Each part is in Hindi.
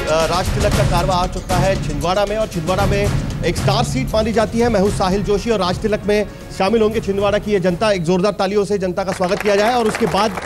राज तिलक का कारवा आ चुका है छिंदवाड़ा में, और छिंदवाड़ा में एक स्टार सीट मानी जाती है। मैं हूं साहिल जोशी और राज तिलक में शामिल होंगे छिंदवाड़ा की ये जनता। एक जोरदार तालियों से जनता का स्वागत किया जाए। और उसके बाद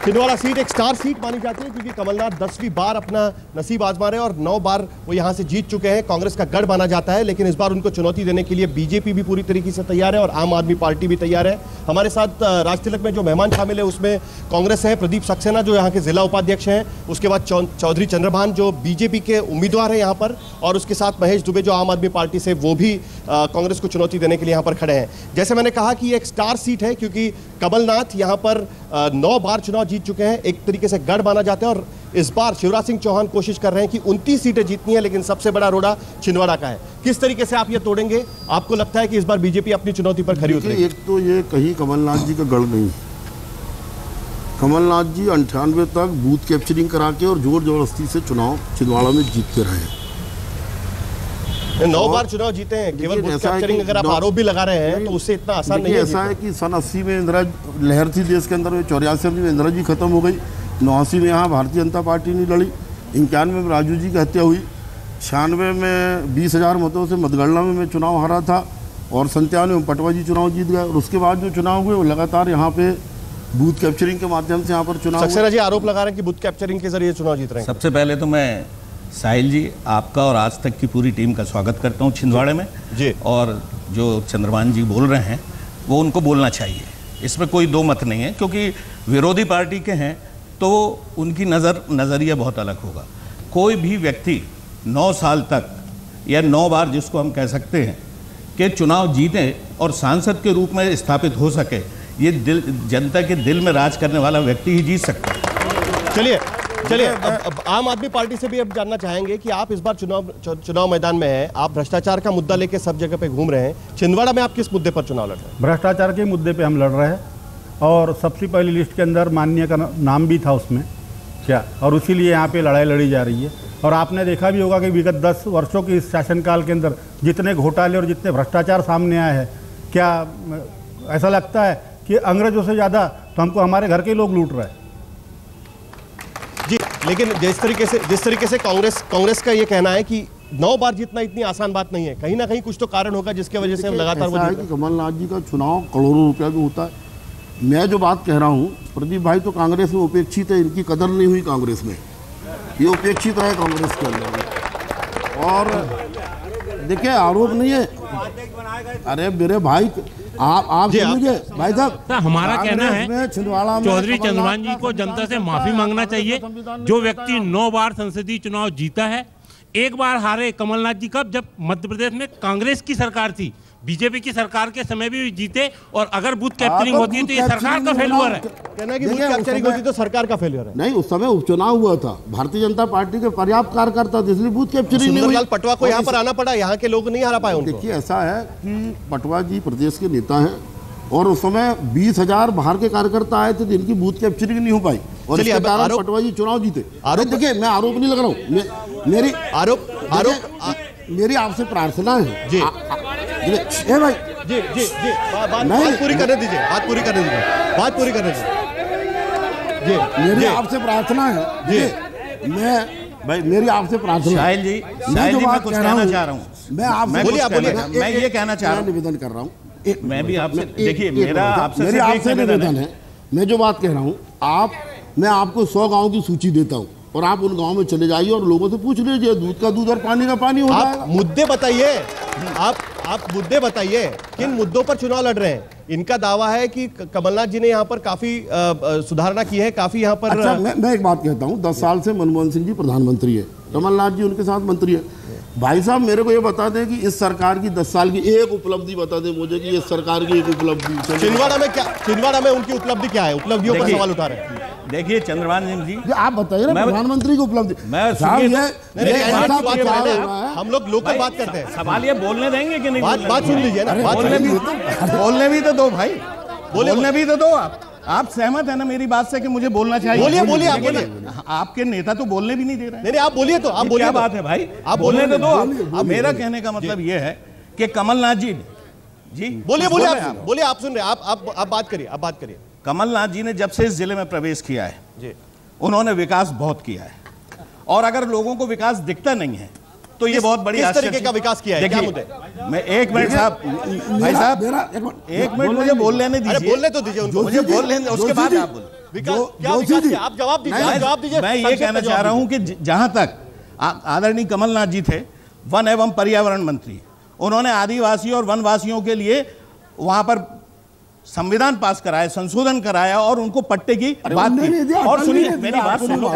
छिंदवाड़ा सीट एक स्टार सीट मानी जाती है क्योंकि कमलनाथ 10वीं बार अपना नसीब आजमा रहे हैं और 9 बार वो यहां से जीत चुके हैं। कांग्रेस का गढ़ माना जाता है, लेकिन इस बार उनको चुनौती देने के लिए बीजेपी भी पूरी तरीके से तैयार है और आम आदमी पार्टी भी तैयार है। हमारे साथ राज तिलक में जो मेहमान शामिल है उसमें कांग्रेस है प्रदीप सक्सेना जो यहाँ के जिला उपाध्यक्ष हैं, उसके बाद चौधरी चंद्रभान जो बीजेपी के उम्मीदवार हैं यहाँ पर, और उसके साथ महेश दुबे जो आम आदमी पार्टी से वो भी कांग्रेस को चुनौती देने के लिए यहाँ पर खड़े हैं। जैसे मैंने कहा कि ये एक स्टार सीट है क्योंकि कमलनाथ यहाँ पर 9 बार चुनाव जीत चुके हैं, एक तरीके से गढ़ माना जाता है। और इस बार शिवराज सिंह चौहान कोशिश कर रहे हैं कि 29 सीटें जीतनी है, लेकिन सबसे बड़ा रोड़ा छिंदवाड़ा का है। किस तरीके से आप ये तोड़ेंगे? आपको लगता है कि इस बार बीजेपी अपनी चुनौती पर खरी उतरेगी? एक तो ये कहीं कमलनाथ जी का गढ़ नहीं, कमलनाथ जी 98 तक बूथ कैप्चरिंग करा के और जोर जबरदस्ती से चुनाव छिंदवाड़ा में जीतते रहे हैं। 9 बार चुनाव जीते हैं, केवल बूथ कैप्चरिंग अगर आप आरोप भी लगा रहे हैं तो उससे इतना आसान नहीं है। ऐसा है कि सन 80 में इंदिरा लहर थी देश के अंदर, 84 में इंदिरा जी खत्म हो गई, 89 में यहाँ भारतीय जनता पार्टी नहीं लड़ी, 91 में राजू जी की हत्या हुई, 96 में 20,000 मतों से मतगणना में मैं चुनाव हारा था, और 97 में पटवा जी चुनाव जीत गए। और उसके बाद जो चुनाव हुए वो लगातार यहाँ पे बूथ कैप्चरिंग के माध्यम से यहाँ पर चुनाव। सक्सेना जी आरोप लगा रहे हैं कि बूथ कैप्चरिंग के जरिए चुनाव जीत रहे हैं। सबसे पहले तो मैं साहिल जी आपका और आज तक की पूरी टीम का स्वागत करता हूँ छिंदवाड़े में जी। और जो चंद्रभान जी बोल रहे हैं वो उनको बोलना चाहिए, इसमें कोई दो मत नहीं है, क्योंकि विरोधी पार्टी के हैं तो उनकी नज़रिया बहुत अलग होगा। कोई भी व्यक्ति 9 साल तक या 9 बार जिसको हम कह सकते हैं कि चुनाव जीते और सांसद के रूप में स्थापित हो सके, ये जनता के दिल में राज करने वाला व्यक्ति ही जीत सकता है। चलिए अब आम आदमी पार्टी से भी अब जानना चाहेंगे कि आप इस बार चुनाव मैदान में हैं, आप भ्रष्टाचार का मुद्दा लेके सब जगह पे घूम रहे हैं, छिंदवाड़ा में आप किस मुद्दे पर चुनाव लड़ रहे हैं? भ्रष्टाचार के मुद्दे पे हम लड़ रहे हैं, और सबसे पहली लिस्ट के अंदर माननीय का नाम भी था उसमें क्या, और इसीलिए यहाँ पे लड़ाई लड़ी जा रही है। और आपने देखा भी होगा कि विगत 10 वर्षों के इस शासनकाल के अंदर जितने घोटाले और जितने भ्रष्टाचार सामने आए हैं, क्या ऐसा लगता है कि अंग्रेजों से ज़्यादा तो हमको हमारे घर के लोग लूट रहे हैं जी। लेकिन जिस तरीके से कांग्रेस का ये कहना है कि 9 बार जीतना इतनी आसान बात नहीं है, कहीं ना कहीं कुछ तो कारण होगा जिसके वजह से हम लगातार वो जीत रहे हैं। कमलनाथ जी का चुनाव करोड़ों रुपया भी होता है। मैं जो बात कह रहा हूँ, प्रदीप भाई तो कांग्रेस में उपेक्षित है, इनकी कदर नहीं हुई कांग्रेस में, ये उपेक्षित है कांग्रेस के अंदर। और देखिए आरोप नहीं है, अरे मेरे भाई आप सुनिए भाई साहब, हमारा कहना है चौधरी चंद्रभान जी को जनता से माफी मांगना चाहिए। जो व्यक्ति 9 बार संसदीय चुनाव जीता है, एक बार हारे कमलनाथ जी कब, जब मध्य प्रदेश में कांग्रेस की सरकार थी, बीजेपी की सरकार के समय भी जीते। और अगर बूथ कैप्चरिंग होती है तो ये सरकार का फेल्यूर है। कहना कि बूथ कैप्चरिंग होती तो सरकार का फेल्यूर है। नहीं, उस समय उपचुनाव हुआ था, भारतीय जनता पार्टी के पर्याप्त कार्यकर्ता थे, इसलिए बूथ कैप्चरिंग नहीं हुई। पटवा को यहाँ पर आना पड़ा, यहाँ के लोग नहीं हरा पाए उनको। देखिए ऐसा है कि पटवा जी प्रदेश के नेता हैं, और उस समय 20,000 बाहर के कार्यकर्ता आए थे जिनकी बूथ कैप्चरिंग नहीं हो पाई, और इसके कारण पटवा जी चुनाव जीते। देखिए मैं आरोप नहीं लगा रहा हूँ, मेरी आपसे प्रार्थना है जी भाई जी बात पूरी करने दीजिए जी। मेरी आपसे प्रार्थना है जी, मेरी आपसे प्रार्थना, साहिल जी मैं कुछ कहना चाह रहा हूँ, मैं ये कहना चाह रहा हूँ, निवेदन कर रहा हूँ, मैं भी आपसे, देखिए मेरा आपसे निवेदन है, मैं जो बात कह रहा हूँ, मैं आपको 100 गाँव की सूची देता हूँ और आप उन गाँव में चले जाइए और लोगों से पूछ लीजिए, दूध का दूध और पानी का पानी होता है। मुद्दे बताइए, आप मुद्दे बताइए, किन मुद्दों पर चुनाव लड़ रहे हैं? इनका दावा है कि कमलनाथ जी ने यहाँ पर काफी सुधारणा की है, काफी यहाँ पर। अच्छा, मैं एक बात कहता हूँ, 10 साल से मनमोहन सिंह जी प्रधानमंत्री है, कमलनाथ जी उनके साथ मंत्री है। भाई साहब मेरे को ये बता दें कि इस सरकार की 10 साल की एक उपलब्धि बता दें मुझे कि इस सरकार की एक उपलब्धि। छिंदवाड़ा में उनकी उपलब्धि क्या है? उपलब्धियों पर सवाल उठा रहे हैं। देखिए चंद्रभान सिंह जी आप बताइए ना, प्रधानमंत्री की उपलब्धि। हम लोग लोकल बात करते हैं, सवाल ये बोलने देंगे कि नहीं? बात सुन लीजिए ना, बोलने भी तो दो भाई, बोलने भी तो दो। आप सहमत है ना मेरी बात से कि मुझे बोलना चाहिए? बोलिए आपके नेता तो बोलने भी नहीं दे रहे। नहीं आप बोलिए, तो आप बोलिए। क्या बात है भाई, आप बोलने तो दो। अब मेरा कहने का मतलब ये है कि कमलनाथ जी बोलिए, आप सुन रहे हैं, आप बात करिए। कमलनाथ जी ने जब से इस जिले में प्रवेश किया है जी, उन्होंने विकास बहुत किया है, और अगर लोगों को विकास दिखता नहीं है तो ये बहुत बड़ी किस तरीके का विकास किया है? क्या मुद्दे? मैं एक मिनट साहब, भाई साहब एक मिनट मुझे बोल लेने दीजिए। बोलने तो दीजिए उनको, मुझे बोल लेने, उसके बाद आप बोलो। आप जवाब दीजिए। मैं ये कहना चाह रहा हूं कि जहां तक आदरणीय कमलनाथ जी थे वन एवं पर्यावरण मंत्री, उन्होंने आदिवासी और वनवासियों के लिए वहां पर संविधान पास कराया, संशोधन कराया और उनको पट्टे की बात की। और सुनिए मेरी बात सुन लो,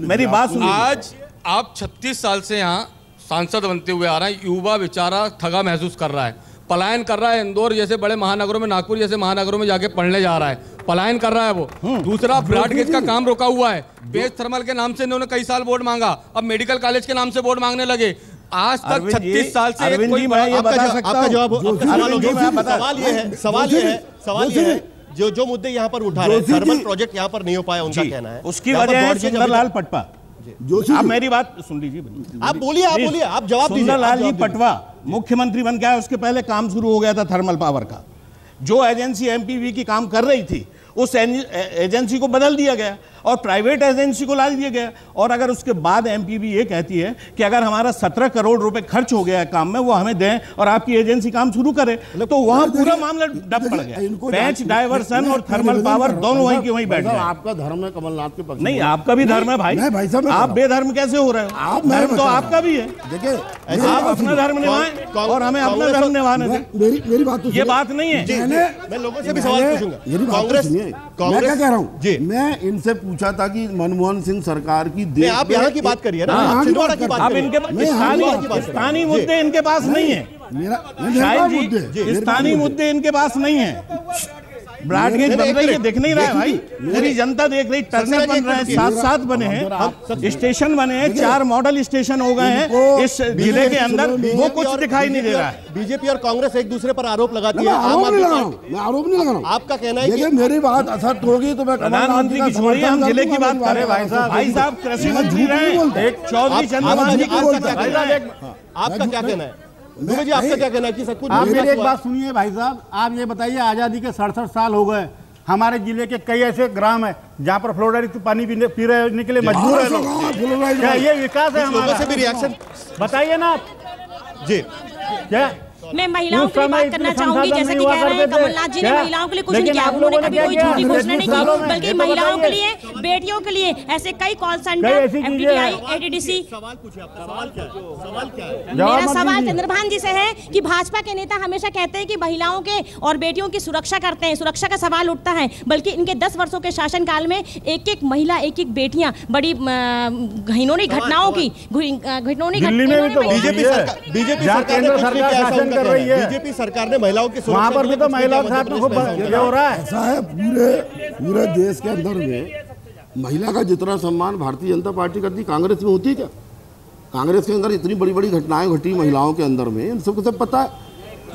मेरी बात सुनिए। आज आप 36 साल से यहाँ सांसद बनते हुए आ रहे हैं, युवा बेचारा ठगा महसूस कर रहा है, पलायन कर रहा है, इंदौर जैसे बड़े महानगरों में, नागपुर जैसे महानगरों में जाके पढ़ने जा रहा है, पलायन कर रहा है वो। दूसरा, ब्रॉडगेज का काम रोका हुआ है, पेज थर्मल के नाम से इन्होंने कई साल बोर्ड मांगा, अब मेडिकल कॉलेज के नाम से बोर्ड मांगने लगे। आज तक 36 साल से कोई आपका जवाब, सवाल ये है जो मुद्दे यहाँ पर उठा रहे हैं, थर्मल प्रोजेक्ट यहाँ पर नहीं हो पाया, उनका कहना है उसकी वजह है सुंदरलाल पटवा। आप मेरी बात सुन लीजिए, आप बोलिए, आप जवाब दीजिए। सुंदरलाल जी पटवा मुख्यमंत्री बन गया, उसके पहले काम शुरू हो गया था थर्मल पावर का। जो एजेंसी एमपीवी की काम कर रही थी उस एजेंसी को बदल दिया गया और प्राइवेट एजेंसी को ला दिया गया। और अगर उसके बाद एमपीवी ये कहती है कि अगर हमारा 17 करोड़ रुपए खर्च हो गया है काम में, वो हमें दें और आपकी एजेंसी काम शुरू करे, तो वहां पूरा मामला डब पड़ गया। पैच डायवर्सन और थर्मल पावर दोनों वहीं के वहीं बैठ गए। आपका धर्म है कमलनाथ के पक्ष? नहीं, आपका भी धर्म है भाई। आप बेधर्म कैसे हो रहे हो? धर्म तो आपका भी है। देखिए, आप अपना धर्म निभाएं और हमें अपना धर्म निभाने दें। मेरी बात तो ये बात नहीं है। मैं लोगों से भी सवाल पूछूंगा। कांग्रेस, मैं क्या कह रहा हूँ जी, मैं इनसे पूछा था कि मनमोहन सिंह सरकार की आप यहाँ की बात करिए ना, छिंदवाड़ा की बात अब इनके स्थानीय मुद्दे इनके पास नहीं है। स्थानीय मुद्दे इनके पास नहीं है। ब्रॉडगेज बन रही है, दिख नहीं रहा है भाई, पूरी जनता देख रही। टर्नल बन रहे हैं, 7 बने हैं, स्टेशन बने हैं, 4 मॉडल स्टेशन हो गए हैं इस जिले के अंदर, वो कुछ दिखाई नहीं दे रहा है। बीजेपी और कांग्रेस एक दूसरे पर आरोप लगाती है। आरोप नहीं लगा रहा हूँ, आपका कहना है कि मेरी बात असर होगी तो मैं प्रधानमंत्री की छोड़िए, हम जिले की बात करें। भाई साहब कृषि मंत्री रहे चौधरी चंद्रमान जी, आपका क्या कहना है? जी, आपका क्या कहना है कि सब कुछ? आप मेरी एक बात सुनिए भाई साहब, आप ये बताइए, आज़ादी के 67 साल हो गए, हमारे जिले के कई ऐसे ग्राम है जहाँ पर फ्लोराइड पानी पी रहे के लिए मजबूर है लोग। क्या ये विकास है? लोगों से भी रिएक्शन बताइए ना आप जी। क्या मैं महिलाओं के लिए बात करना चाहूंगी, जैसे कि कह रहे हैं कमलनाथ जी ने महिलाओं के लिए कुछ नहीं किया, उन्होंने कभी कोई झूठी घोषणा नहीं की, बल्कि महिलाओं के लिए, बेटियों के लिए ऐसे कई कॉल सेंटर, एफटीटीआई, एटीडीसी। मेरा सवाल चंद्रभान जी से है कि भाजपा के नेता हमेशा कहते हैं कि महिलाओं के और बेटियों की सुरक्षा करते हैं, सुरक्षा का सवाल उठता है, बल्कि इनके 10 वर्षों के शासनकाल में एक महिला, एक बेटियां बड़ी घिनौनी घटनाओं की बीजेपी सरकार ने महिलाओं की वहाँ पर भी तो महिलाओं के साथ ये हो रहा है। ऐसा है, पूरे देश के अंदर में महिला का जितना सम्मान भारतीय जनता पार्टी करती, कांग्रेस में होती है क्या? कांग्रेस के अंदर इतनी बड़ी बड़ी घटनाएं घटी महिलाओं के अंदर में, इन सबको सब पता है।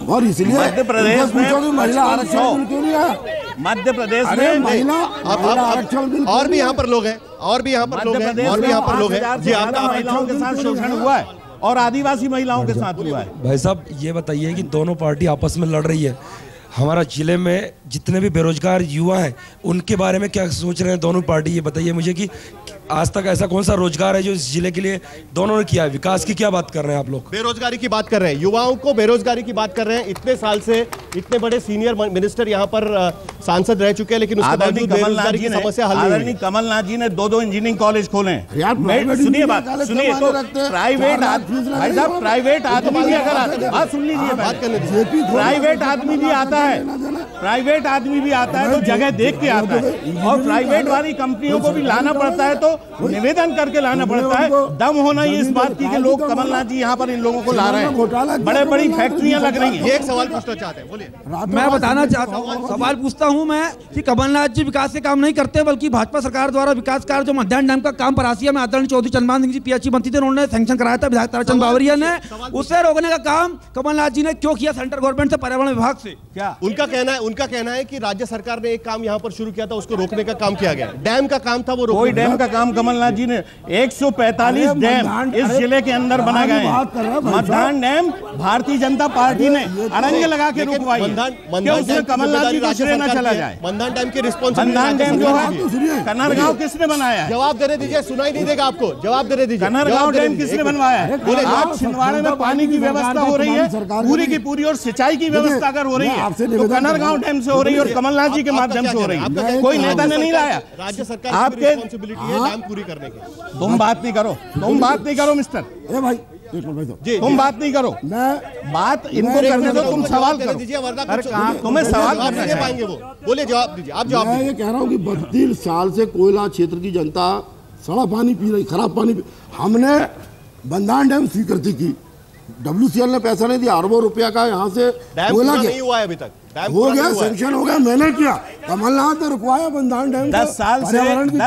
और इसलिए मध्य प्रदेश में महिला आरक्षण क्यों नहीं आया? मध्य प्रदेश में महिला आरक्षण, और भी यहाँ पर लोग हैं, और भी यहाँ पर लोग हैं, और भी यहाँ पर लोग हैं जी। आपका महिलाओं के साथ शोषण हुआ है और आदिवासी महिलाओं के साथ हुआ है। भाई साहब ये बताइए कि दोनों पार्टी आपस में लड़ रही है, हमारा जिले में जितने भी बेरोजगार युवा हैं उनके बारे में क्या सोच रहे हैं दोनों पार्टी? ये बताइए मुझे कि आज तक ऐसा कौन सा रोजगार है जो इस जिले के लिए दोनों ने किया है? विकास की क्या बात कर रहे हैं आप लोग? बेरोजगारी की बात कर रहे हैं, युवाओं को बेरोजगारी की बात कर रहे हैं। इतने साल से इतने बड़े सीनियर मिनिस्टर यहाँ पर सांसद रह चुके हैं, लेकिन उसके बावजूद बेरोजगारी की समस्या हल नहीं हुई। कमलनाथ जी ने 2 इंजीनियरिंग कॉलेज खोले हैं। सुनिए बात, सुनिए तो प्राइवेट आदमी भी अगर बात सुन लीजिए, प्राइवेट आदमी भी आता है, प्राइवेट आदमी भी आता है तो जगह देख के आता है, और प्राइवेट वाली कंपनियों को भी लाना पड़ता है तो निवेदन करके लाना पड़ता है। दम होना ये इस बात की कि लोग कमलनाथ जी यहाँ पर इन लोगों को ला रहे हैं, बड़े बड़ी फैक्ट्रियां लग रही हैं। एक सवाल पूछना चाहते हैं, बोलिए। मैं बताना चाहता हूँ, सवाल पूछता हूँ मैं कि कमलनाथ जी विकास के काम नहीं करते, बल्कि भाजपा सरकार द्वारा विकास कार्य जो मध्याह्न डैम का काम परासिया में आदरणीय चौधरी चंद्रमान सिंह जी पीएचई मंत्री थे, उन्होंने सैंक्शन कराया था विधायक ताराचंद बावरिया ने, उसे रोकने का काम कमलनाथ जी ने क्यों किया सेंट्रल गवर्नमेंट से, पर्यावरण विभाग से? क्या उनका कहना है? उनका कहना है कि राज्य सरकार ने एक काम यहाँ पर शुरू किया था, उसको रोकने का काम किया गया। डैम का काम था, वो कोई डैम का काम कमलनाथ जी ने 145 डैम इस जिले के अंदर बना गए हैं। मतदान डैम भारतीय जनता पार्टी ने अड़ंगे लगा के रुकवाई है, उसमें कमलनाथ जी दूसरे न चला जाए। मंदान डैम की रिस्पॉन्सिबिलिटी, मंदान डैम जो है कन्नरगांव किसने बनाया है? जवाब देने दीजिए, सुनाई नहीं देगा आपको, जवाब देने दीजिए। कन्नरगांव डैम किसने बनवाया है? आज छिंदवाड़ा में पानी की व्यवस्था हो रही है पूरी की पूरी, और सिंचाई की व्यवस्था अगर हो रही है तो कन्नरगांव डैम से हो रही है और कमलनाथ जी के माध्यम से हो रही है। कोई नेता ने नहीं लाया। राज्य सरकार आपके रिस्पॉन्सिबिलिटी है डैम पूरी करने की। तुम बात नहीं करो, तुम बात नहीं करो मिस्टर भाई, तुम बात नहीं करो, बात इनको करने दो, तुम सवाल करो। तुम्हें सवाल करना पाएंगे वो, बोले जवाब दीजिए। आप जवाब मैं ये कह रहा हूँ कि 32 साल से कोयला क्षेत्र की जनता सड़ा पानी पी रही, खराब पानी हमने बंदान डैम स्वीकृति की, WCL ने पैसा नहीं दिया, अरबों रुपया का यहाँ से कोयला नहीं हुआ है अभी तक, हो गया, सैंक्शन हो गया, मैंने किया, कमलनाथ ने रुकवाया बंदान डैम। 10 साल से भारतीय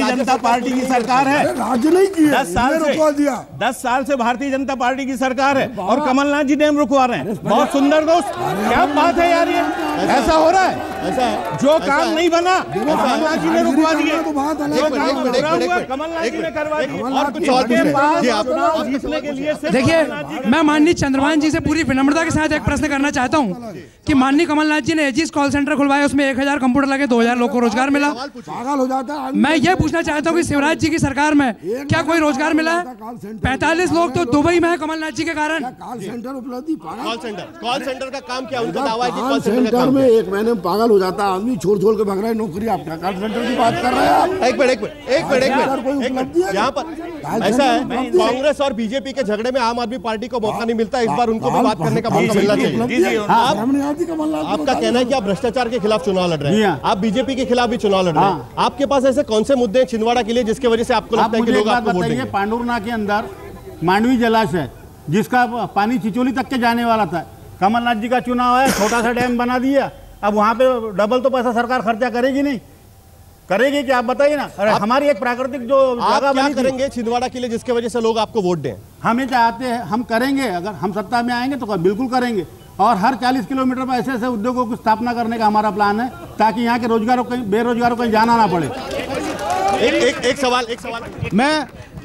जनता पार्टी की सरकार है, राज्य नहीं किया, 10 साल से रुकवा दिया। 10 साल से भारतीय जनता पार्टी की सरकार है और कमलनाथ जी डैम रुकवा रहे हैं। बहुत सुंदर दोस्त, क्या बात है यार, ये ऐसा हो रहा है? ऐसा है, जो काम नहीं बना वो कमलनाथ जी ने रुकवा दिया, कमलनाथ जी ने करवा दिया। जीतने के लिए देखिए, मैं माननीय चंद्रभान जी से पूरी विनम्रता के साथ एक प्रश्न करना चाहता हूँ कि माननीय कमलनाथ जी ने एजिस कॉल सेंटर खुलवाया, उसमें 1000 कंप्यूटर लगे, 2000 लोगों को रोजगार मिला। पागल हो जाता है। मैं ये पूछना चाहता हूँ कि शिवराज जी की सरकार में क्या कोई रोजगार मिला है? 45 लोग तो दुबई में है कमलनाथ जी के कारण। कॉल सेंटर उपलब्धि, कॉल सेंटर का काम क्या उनका दावा है कि कॉल सेंटर में एक महीने में पागल हो जाता है आदमी, छोड़ छोड़ के भाग रहा है नौकरी। आप क्या कॉल सेंटर की बात कर रहे हैं? आप एक मिनट, यहाँ पर ऐसा है, कांग्रेस और बीजेपी के झगड़े में आम आदमी पार्टी को मौका नहीं मिलता, इस बार उनको भी बात करने का मौका मिलना चाहिए। आपका कहना है कि आप भ्रष्टाचार के खिलाफ चुनाव लड़ रहे हैं, आप बीजेपी के खिलाफ भी चुनाव लड़ रहे हैं, आपके पास ऐसे कौन से मुद्दे हैं छिंदवाड़ा के लिए जिसकी वजह से आपको लगता है कि लोग आपको वोट देंगे? पांडुरना के अंदर मांडवी जलाशय जिसका पानी चिचोली तक के जाने वाला था, कमलनाथ जी का चुनाव है, छोटा सा डैम बना दिया, अब वहां पे डबल तो पैसा सरकार खर्चा करेगी नहीं, करेगी कि आप बताइए ना। अरे हमारी एक प्राकृतिक जो जगह क्या करेंगे छिंदवाड़ा के लिए जिसकी वजह से लोग आपको वोट दें? हमें चाहते हैं, हम करेंगे, अगर हम सत्ता में आएंगे तो बिल्कुल करेंगे, और हर 40 किलोमीटर में ऐसे ऐसे उद्योगों की स्थापना करने का हमारा प्लान है ताकि यहाँ के बेरोजगारों कहीं जाना ना पड़े। एक सवाल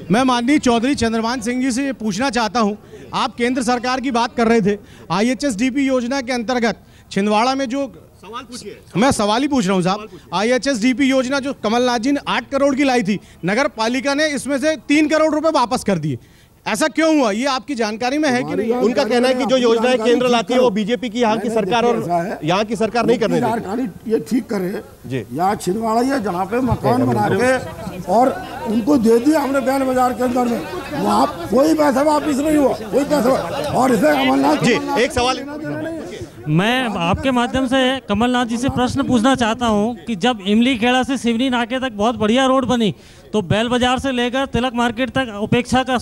मैं माननीय चौधरी चंद्रभान सिंह जी से पूछना चाहता हूँ, आप केंद्र सरकार की बात कर रहे थे, IHSDP योजना के अंतर्गत छिंदवाड़ा में जो सवाल पूछिए। मैं सवाल ही पूछ रहा हूँ साहब, IHSDP योजना जो कमलनाथ जी ने 8 करोड़ की लाई थी, नगर पालिका ने इसमें से 3 करोड़ रुपए वापस कर दिए, ऐसा क्यों हुआ? ये आपकी जानकारी में है कि नहीं? उनका कहना है कि जो योजनाएं केंद्र लाती है वो बीजेपी की यहाँ की सरकार और यहाँ की सरकार नहीं करने देती। ये ठीक करे जी, यहाँ छिंदवाड़ा ये जहाँ पे मकान बना के और उनको दे दिया हमने बैन बाजार के अंदर में, वहाँ कोई पैसा वापिस नहीं हुआ, कोई पैसा। और इसे कमलनाथ जी, एक सवाल मैं आपके माध्यम से कमलनाथ जी से प्रश्न पूछना चाहता हूं कि जब इमली खेड़ा से सिवनी नाके तक बहुत बढ़िया रोड बनी तो बैल बाजार से लेकर तिलक मार्केट तक उपेक्षा का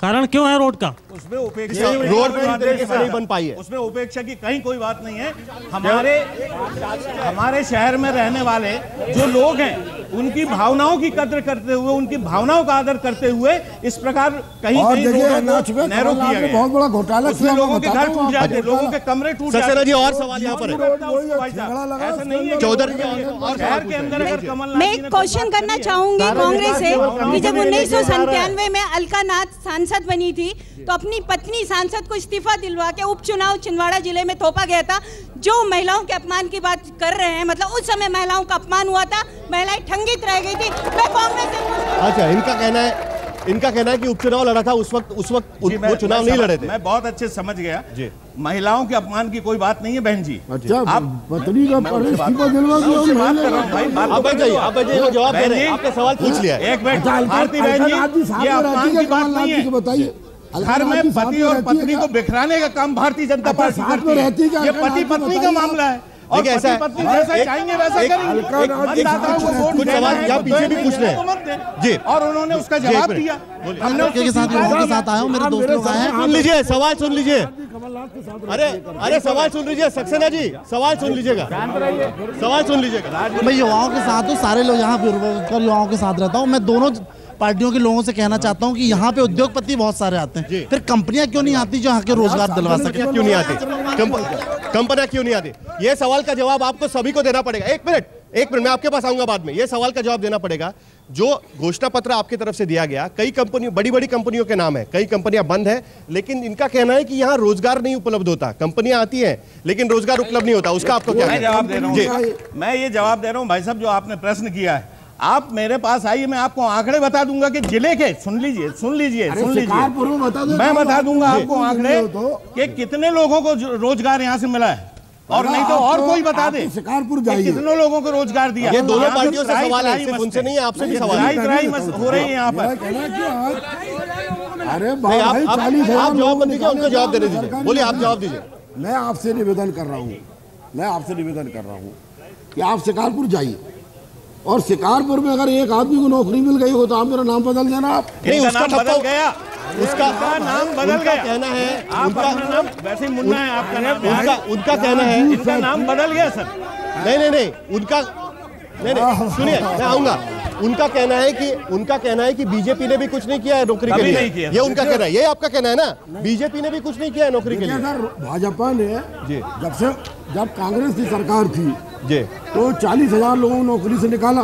कारण क्यों है रोड का? उसमें उपेक्षा रोड नहीं बन पाई है, उसमें उपेक्षा की कहीं कोई बात नहीं है। हमारे शहर में रहने वाले जो लोग हैं उनकी भावनाओं की कदर करते हुए, उनकी भावनाओं का आदर करते हुए इस प्रकार कहीं नहरों किया गया, बहुत बड़ा घोटाला किया, लोगों के घर टूट जाते, लोगों के कमरे टूट जाते। जी और सवाल यहाँ पर ऐसा नहीं है चौधरी और शहर के अंदर अगर कमलनाथ, मैं एक क्वेश्चन करना चाहूंगी कांग्रेस से कि जब 1997 में अलकानाथ सांसद बनी थी तो अपनी पत्नी सांसद को इस्तीफा दिलवा के उपचुनाव छिंदवाड़ा जिले में थोपा गया था। जो महिलाओं के अपमान की बात कर रहे हैं, मतलब उस समय महिलाओं का अपमान हुआ था, महिलाएं ठंगित रह गई थी। मैं कांग्रेस से अच्छा, इनका कहना है कि उपचुनाव लड़ा था उस वक्त वो चुनाव नहीं लड़े थे। मैं बहुत अच्छे समझ गया जी, महिलाओं के अपमान की कोई बात नहीं है बहन जी। अच्छा, आप पत्नी का आप जवाब दे रहे हैं, आपका सवाल पूछ लिया। एक मिनट भारती बहन जी, ये अपमान की बात नहीं है, बताइए। घर में पति और पत्नी को बिखराने का काम भारतीय जनता पार्टी करती है, ये पति पत्नी का मामला है और ऐसा पत्नी जैसा चाहेंगे वैसा करेंगे। कुछ सवाल यहाँ पीछे भी पूछ रहे हैं जी, और उन्होंने उसका जवाब दिया। के साथ आया हूँ, मेरे दोस्त लोग आए हैं। सुन लीजिए, सवाल सुन लीजिए। अरे सवाल सुन लीजिए, सक्सेना जी सवाल सुन लीजिएगा, सवाल सुन लीजिएगा। मैं युवाओं के साथ हूँ, सारे लोग यहाँ पे युवाओं के साथ रहता हूँ। मैं दोनों पार्टियों के लोगों से कहना चाहता हूँ कि यहाँ पे उद्योगपति बहुत सारे आते हैं, फिर कंपनियां क्यों नहीं आती जो यहाँ के रोजगार दिलवा सके? क्यों नहीं आती? कंपनियां क्यों नहीं आती? ये सवाल का जवाब आपको सभी को देना पड़ेगा। एक मिनट मैं आपके पास आऊंगा बाद में। ये सवाल का जवाब देना पड़ेगा। जो घोषणा पत्र आपकी तरफ से दिया गया, कई कंपनियों, बड़ी कंपनियों के नाम है, कई कंपनियां बंद है, लेकिन इनका कहना है कि यहाँ रोजगार नहीं उपलब्ध होता। कंपनियां आती हैं लेकिन रोजगार उपलब्ध नहीं होता। उसका आपको क्या जवाब दे रहा हूँ? मैं ये जवाब दे रहा हूँ भाई साहब, जो आपने प्रश्न किया है, आप मेरे पास आइए, मैं आपको आंकड़े बता दूंगा कि जिले के, सुन लीजिए मैं बता दूंगा आपको आंकड़े कि कितने लोगों को रोजगार यहाँ से मिला है, और नहीं तो और कोई बता दे शिकारपुर जाइए कितने लोगों को रोजगार दिया। ये दोनों पार्टियों से सवाल है, सिर्फ उनसे नहीं है, आपसे भी सवाल है। हो रही है यहाँ पर। अरे भाई, आप जवाब दीजिए, उनको जवाब देने दीजिए। बोलिए, आप जवाब दीजिए। मैं आपसे निवेदन कर रहा हूँ कि आप शिकारपुर जाइए, और शिकारपुर में अगर एक आदमी को नौकरी मिल गई हो तो आप मेरा नाम बदल देना। आप नहीं, उसका बदल गया, उसका नाम बदल गया। कहना है उनका नाम वैसे मुन्ना है, आपका नाम उनका कहना है इनका नाम बदल गया सर। नहीं उनका नहीं सुनिए, मैं आऊंगा। उनका कहना है कि बीजेपी ने भी कुछ नहीं किया है नौकरी के लिए। ये उनका कहना है, ये आपका कहना है ना? बीजेपी ने भी कुछ नहीं किया है नौकरी के लिए। भाजपा ने जब कांग्रेस की सरकार थी तो 40,000 लोगों को नौकरी से निकाला,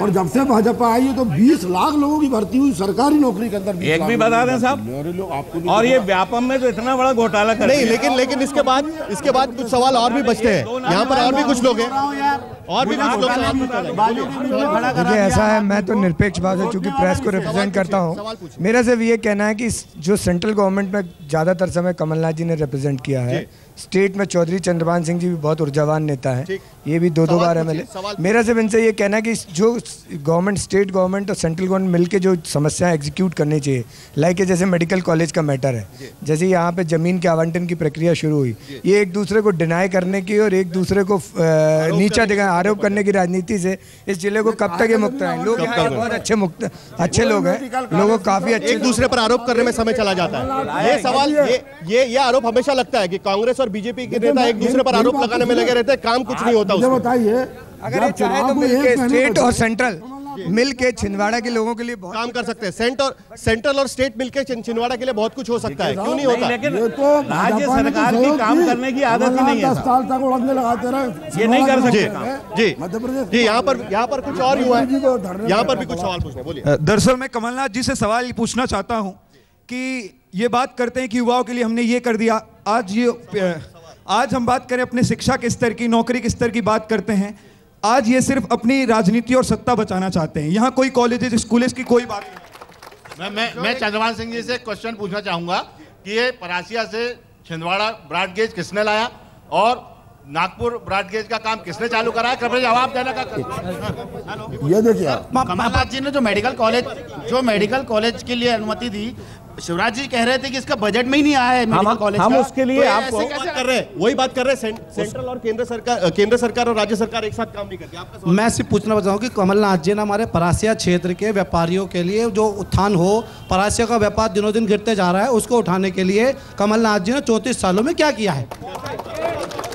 और जब से भाजपा आई है तो 20 लाख लोगों की भर्ती हुई सरकारी नौकरी के अंदर। एक भी बता दें साहब। और ये व्यापम में तो इतना बड़ा घोटाला कर नहीं, लेकिन इसके बाद कुछ सवाल और भी बचते हैं। यहाँ पर और भी कुछ लोग हैं, और भी कुछ लोग। देखिए, ऐसा है, मैं तो निरपेक्ष भाव से चूंकि प्रेस को रिप्रेजेंट करता हूँ, मेरा सिर्फ ये कहना है कि जो सेंट्रल गवर्नमेंट में ज़्यादातर समय कमलनाथ जी ने रिप्रेजेंट किया है, स्टेट में चौधरी चंद्रभान सिंह जी भी बहुत ऊर्जावान नेता है, ये भी दो बार एमएलए। मेरा सिर्फ इनसे ये कहना है कि जो गवर्नमेंट, स्टेट गवर्नमेंट और सेंट्रल गवर्नमेंट मिलके जो समस्याएं एग्जीक्यूट करनी चाहिए, लाइक जैसे मेडिकल कॉलेज का मैटर है, जैसे यहाँ पे ज़मीन के आवंटन की प्रक्रिया शुरू हुई, ये एक दूसरे को डिनाई करने की और एक दूसरे को नीचा दिखा आरोप करने की राजनीति से इस जिले को कब तक ये मुक्त रहें? लोग यहाँ बहुत अच्छे लोग हैं, लोगों काफ़ी अच्छे, एक दूसरे पर आरोप करने में समय चला जाता है। ये सवाल, ये आरोप हमेशा लगता है कि कांग्रेस और बीजेपी के नेता एक दूसरे पर आरोप लगाने में लगे रहते हैं, काम कुछ नहीं होता। बताइए, अगर ये चाहे तो मिलके स्टेट और सेंट्रल मिलके छिंदवाड़ा के लोगों के लिए बहुत काम कर सकते हैं। सेंट्रल और स्टेट मिलके छिंदवाड़ा के लिए बहुत कुछ हो सकता है, क्यों नहीं होता? लेकिन राज्य सरकार की काम करने की आदत ही नहीं है। 10 साल तक उड़ने लगाते रहे, ये नहीं कर सकते। जी मध्य प्रदेश जी, यहाँ पर कुछ और हुआ है, यहाँ पर भी कुछ सवाल पूछने। बोलिए। दरअसल मैं कमलनाथ जी से सवाल ये पूछना चाहता हूँ कि ये बात करते हैं कि युवाओं के लिए हमने ये कर दिया, आज हम बात करें अपने शिक्षा के स्तर की, नौकरी के स्तर की बात करते हैं, आज ये सिर्फ अपनी राजनीति और सत्ता बचाना चाहते हैं। यहाँ कोई कॉलेजेस, स्कूल्स की कोई बात नहीं। मैं चंद्रभान सिंह जी से क्वेश्चन पूछना चाहूंगा कि ये परासिया से छिंदवाड़ा ब्रॉड गेज किसने लाया और नागपुर ब्रॉड गेज का काम किसने चालू करा है? कृपया जवाब देने का। ये देखिए, कमलनाथ जी ने जो मेडिकल कॉलेज के लिए अनुमति दी, शिवराज जी कह रहे थे कि इसका बजट में ही नहीं आया है मेडिकल कॉलेज। हम उसके लिए आपको वही बात कर रहे हैं। सेंट्रल और केंद्र सरकार और राज्य सरकार एक साथ काम नहीं करती। मैं सिर्फ पूछना चाहूँ कि कमलनाथ जी ने हमारे परासिया क्षेत्र के व्यापारियों के लिए जो उत्थान हो, परासिया का व्यापार दिनों दिन गिरते जा रहा है, उसको उठाने के लिए कमलनाथ जी ने 34 सालों में क्या किया है?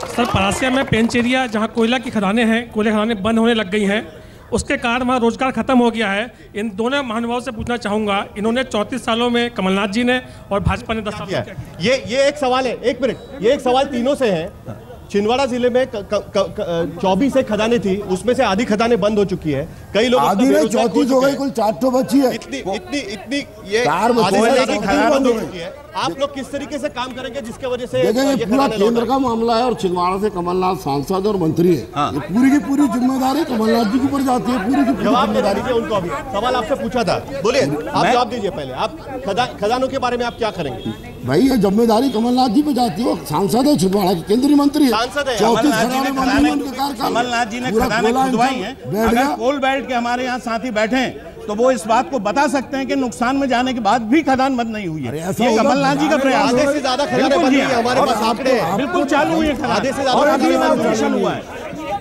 सर, परासिया में पेंचेरिया जहाँ कोयला की खदानें हैं, कोयला खदानें बंद होने लग गई हैं, उसके कारण वहाँ रोजगार खत्म हो गया है। इन दोनों महानुभावों से पूछना चाहूँगा, इन्होंने 34 सालों में कमलनाथ जी ने और भाजपा ने 10 साल किया। ये एक सवाल है, एक मिनट, ये एक सवाल तीनों से है। छिंदवाड़ा जिले में 24 एक खदानें थी, उसमें से आधी खदानें बंद हो चुकी है। कई लोग आधी नहीं, 34 हो गई, कुल 4 तो बची है। इतनी ये आधी से खदानें बंद हो चुकी है। आप लोग किस तरीके से काम करेंगे जिसके वजह से देखिए, पूरा केंद्र का मामला है और छिंदवाड़ा से कमलनाथ सांसद और मंत्री है, ये पूरी की पूरी जिम्मेदारी कमलनाथ जी के ऊपर जाती है। पूरी की जवाब दे दीजिए उनको। अभी सवाल आपसे पूछा था, बोलिए, आप जवाब दीजिए पहले। आप खदानों के बारे में आप क्या करेंगे? भाई, ये जिम्मेदारी कमलनाथ जी पे जाती है। सांसद है छिंदवाड़ा के, केंद्रीय मंत्री है, 34 कमलनाथ जी ने खदानें खुदवाई हैं। अगर कोल बेल्ट के हमारे यहाँ साथी बैठे हैं तो वो इस बात को बता सकते हैं कि नुकसान में जाने के बाद भी खदान बंद नहीं हुई है। ये कमलनाथ जी का प्रयास है। आधे से ज्यादा खदानें बंद हुई हैं हमारे पास, आंकड़े बिल्कुल चालू हुई है, आधे से ज्यादा इनॉग्रेशन हुआ है।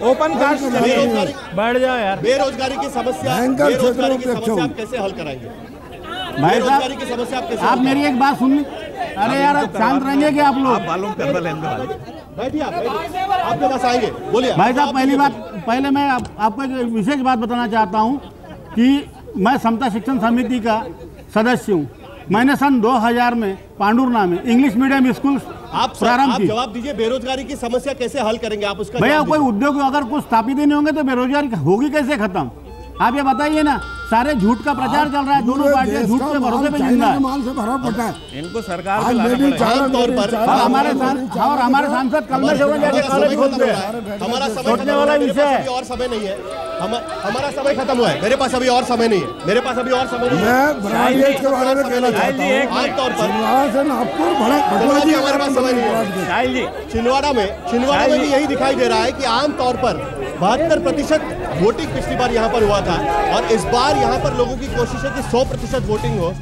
ओपन कास्ट बढ़ जाओ यार। बेरोजगारी की समस्या आप कैसे हल कराएंगे? भाई साहब, आप मेरी एक बात सुनिए। अरे यार, शांत रहेंगे कि आप लोग? बैठिए, आपके पास आएंगे, बोलिए। भाई साहब, पहले मैं आपको एक विशेष बात बताना चाहता हूँ कि मैं समता शिक्षण समिति का सदस्य हूँ। मैंने सन 2000 में पांडुरना में इंग्लिश मीडियम स्कूल आप प्रारंभ की। जवाब दीजिए, बेरोजगारी की समस्या कैसे हल करेंगे आप? उसका भैया कोई उद्योग अगर कुछ स्थापित ही नहीं होंगे तो बेरोजगारी होगी कैसे खत्म? आप ये बताइए ना, सारे झूठ का प्रचार चल रहा है, दोनों पार्टियां झूठ के भरोसे पे जिंदा है। इनको सरकार और हमारे सांसद कल में कॉलेज खोलते हैं। हमारा समय सोचने वाला विषय है। और समय नहीं है, हमारा समय खत्म हुआ है, मेरे पास अभी और समय नहीं है, मेरे पास अभी और समय नहीं है। मैं ब्राडगेज के बारे में कहना चाहता हूं, आमतौर पर छिंदवाड़ा से नागपुर हमारे पास समय नहीं है। छिंदवाड़ा में भी यही दिखाई दे रहा है कि आमतौर पर 72% वोटिंग पिछली बार यहाँ पर हुआ था और इस बार यहाँ पर लोगों की कोशिश है कि 100% वोटिंग हो।